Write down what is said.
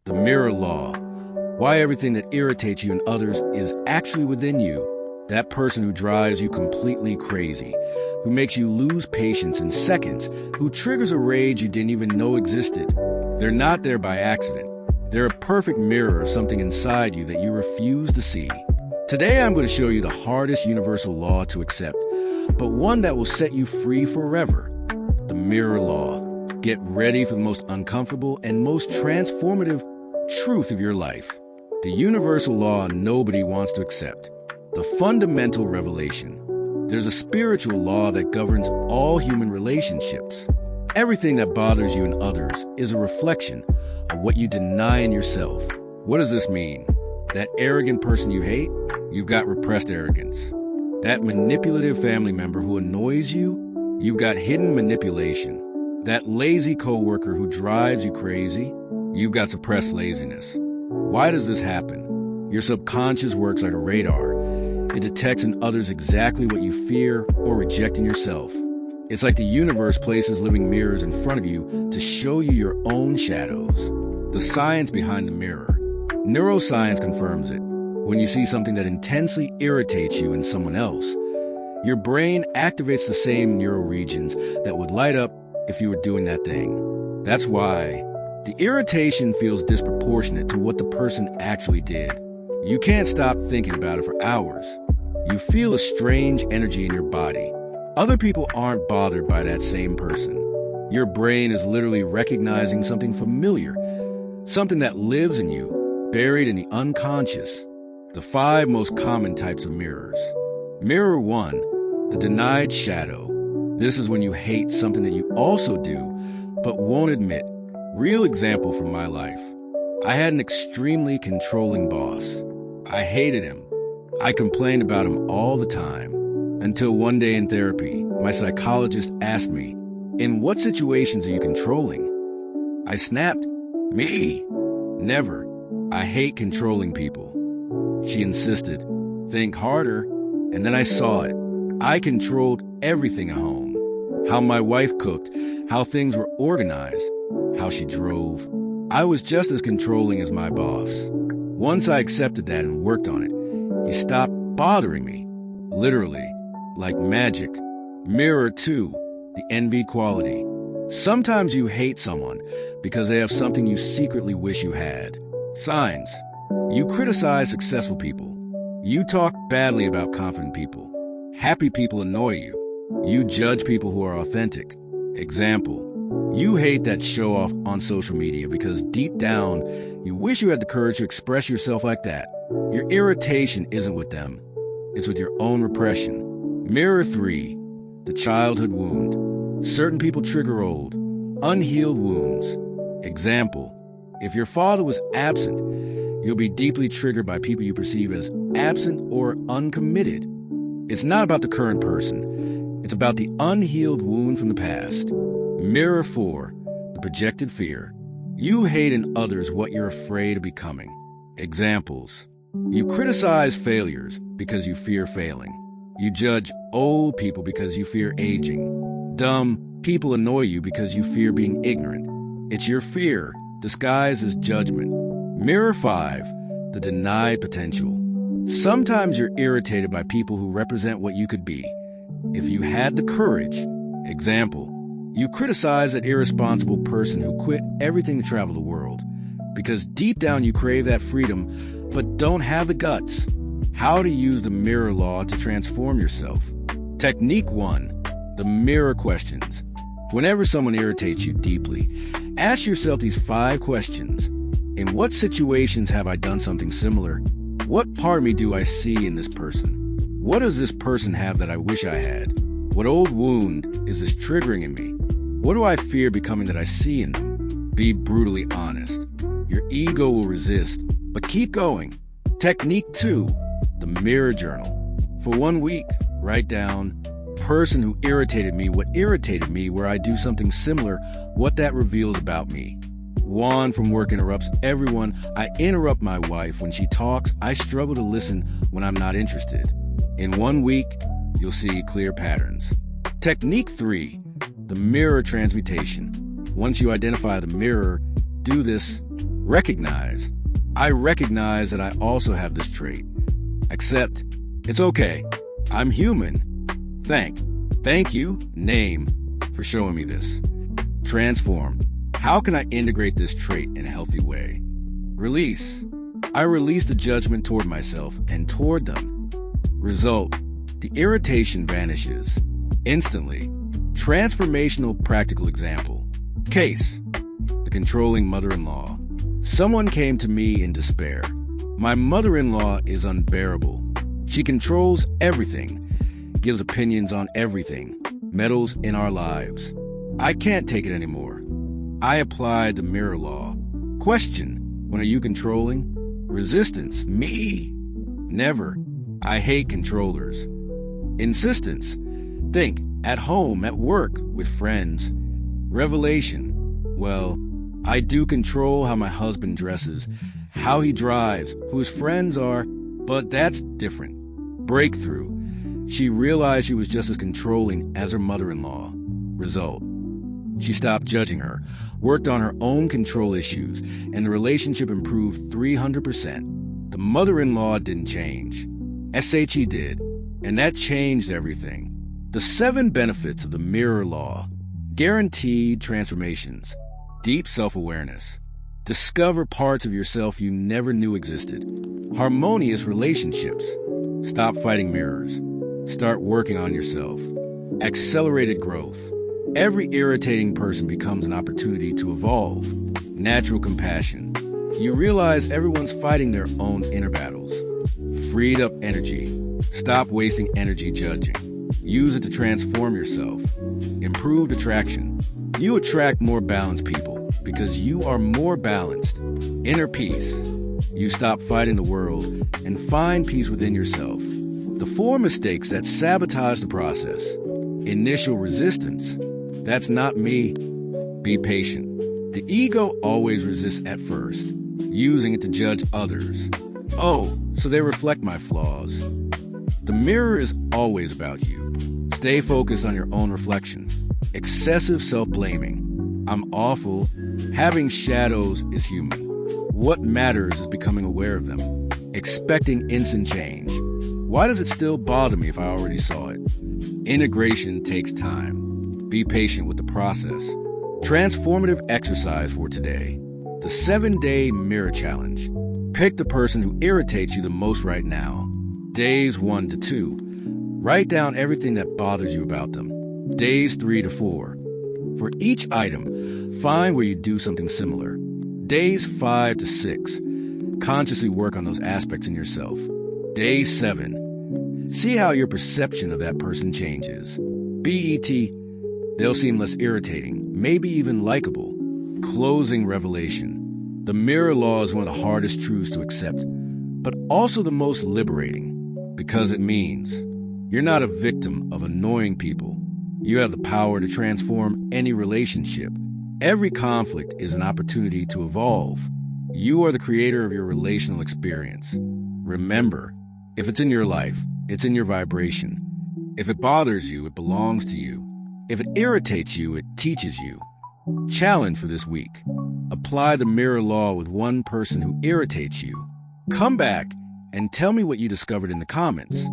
The mirror law. Why everything that irritates you and others is actually within you. That person who drives you completely crazy, who makes you lose patience in seconds, who triggers a rage you didn't even know existed. They're not there by accident. They're a perfect mirror of something inside you that you refuse to see. Today I'm going to show you the hardest universal law to accept, but one that will set you free forever. The mirror law. Get ready for the most uncomfortable and most transformative truth of your life. The universal law nobody wants to accept. The fundamental revelation. There's a spiritual law that governs all human relationships. Everything that bothers you and others is a reflection of what you deny in yourself. What does this mean? That arrogant person you hate? You've got repressed arrogance. That manipulative family member who annoys you? You've got hidden manipulation. That lazy coworker who drives you crazy? You've got suppressed laziness. Why does this happen? Your subconscious works like a radar. It detects in others exactly what you fear or reject in yourself. It's like the universe places living mirrors in front of you to show you your own shadows. The science behind the mirror. Neuroscience confirms it. When you see something that intensely irritates you in someone else, your brain activates the same neural regions that would light up if you were doing that thing. That's why the irritation feels disproportionate to what the person actually did. You can't stop thinking about it for hours. You feel a strange energy in your body. Other people aren't bothered by that same person. Your brain is literally recognizing something familiar, something that lives in you, buried in the unconscious. The 5 most common types of mirrors. Mirror 1, the denied shadow. This is when you hate something that you also do, but won't admit. Real example from my life. I had an extremely controlling boss. I hated him. I complained about him all the time. Until one day in therapy, my psychologist asked me, "In what situations are you controlling?" I snapped, "Me? Never. I hate controlling people." She insisted, "Think harder." And then I saw it. I controlled everything at home. How my wife cooked, how things were organized, how she drove. I was just as controlling as my boss. Once I accepted that and worked on it, he stopped bothering me. Literally, like magic. Mirror 2, the envy quality. Sometimes you hate someone because they have something you secretly wish you had. Signs. You criticize successful people. You talk badly about confident people. Happy people annoy you. You judge people who are authentic. Example. You hate that show off on social media because deep down, you wish you had the courage to express yourself like that. Your irritation isn't with them. It's with your own repression. Mirror 3, the childhood wound. Certain people trigger old, unhealed wounds. Example. If your father was absent, you'll be deeply triggered by people you perceive as absent or uncommitted. It's not about the current person. It's about the unhealed wound from the past. Mirror 4, the projected fear. You hate in others what you're afraid of becoming. Examples. You criticize failures because you fear failing. You judge old people because you fear aging. Dumb people annoy you because you fear being ignorant. It's your fear disguised as judgment. Mirror 5, the denied potential. Sometimes you're irritated by people who represent what you could be. If you had the courage. Example. You criticize that irresponsible person who quit everything to travel the world because deep down you crave that freedom but don't have the guts. How to use the mirror law to transform yourself. Technique 1, the mirror questions. Whenever someone irritates you deeply, ask yourself these 5 questions. In what situations have I done something similar? What part of me do I see in this person? What does this person have that I wish I had? What old wound is this triggering in me? What do I fear becoming that I see in them? Be brutally honest. Your ego will resist, but keep going. Technique 2, the mirror journal. For 1 week, write down, person who irritated me, what irritated me, where I do something similar, what that reveals about me. Juan from work interrupts everyone. I interrupt my wife. When she talks, I struggle to listen when I'm not interested. In 1 week, you'll see clear patterns. Technique 3, the mirror transmutation. Once you identify the mirror, do this. Recognize. I recognize that I also have this trait. Accept. It's okay. I'm human. Thank you, name, for showing me this. Transform. How can I integrate this trait in a healthy way? Release. I release the judgment toward myself and toward them. Result. The irritation vanishes instantly. Transformational practical example. Case. The controlling mother-in-law. Someone came to me in despair. My mother-in-law is unbearable. She controls everything, gives opinions on everything, meddles in our lives. I can't take it anymore. I applied the mirror law. Question. When are you controlling? Resistance. Me. Never. I hate controllers. Insistence. Think. At home, at work, with friends. Revelation. Well, I do control how my husband dresses, how he drives, who his friends are, but that's different. Breakthrough. She realized she was just as controlling as her mother-in-law. Result. She stopped judging her, worked on her own control issues, and the relationship improved 300%. The mother-in-law didn't change. SHE did, and that changed everything. The 7 benefits of the mirror law. Guaranteed transformations. Deep self-awareness. Discover parts of yourself you never knew existed. Harmonious relationships. Stop fighting mirrors. Start working on yourself. Accelerated growth. Every irritating person becomes an opportunity to evolve. Natural compassion. You realize everyone's fighting their own inner battles. Freed up energy. Stop wasting energy judging. Use it to transform yourself. Improved attraction. You attract more balanced people because you are more balanced. Inner peace. You stop fighting the world and find peace within yourself. The 4 mistakes that sabotage the process. Initial resistance. That's not me. Be patient. The ego always resists at first, using it to judge others. Oh, so they reflect my flaws. The mirror is always about you. Stay focused on your own reflection. Excessive self-blaming. I'm awful. Having shadows is human. What matters is becoming aware of them. Expecting instant change. Why does it still bother me if I already saw it? Integration takes time. Be patient with the process. Transformative exercise for today. The 7-day mirror challenge. Pick the person who irritates you the most right now. Days 1 to 2. Write down everything that bothers you about them. Days 3 to 4. For each item, find where you do something similar. Days 5 to 6. Consciously work on those aspects in yourself. Day 7. See how your perception of that person changes. BET. They'll seem less irritating, maybe even likable. Closing revelation. The mirror law is one of the hardest truths to accept, but also the most liberating, because it means you're not a victim of annoying people. You have the power to transform any relationship. Every conflict is an opportunity to evolve. You are the creator of your relational experience. Remember, if it's in your life, it's in your vibration. If it bothers you, it belongs to you. If it irritates you, it teaches you. Challenge for this week. Apply the mirror law with one person who irritates you. Come back and tell me what you discovered in the comments.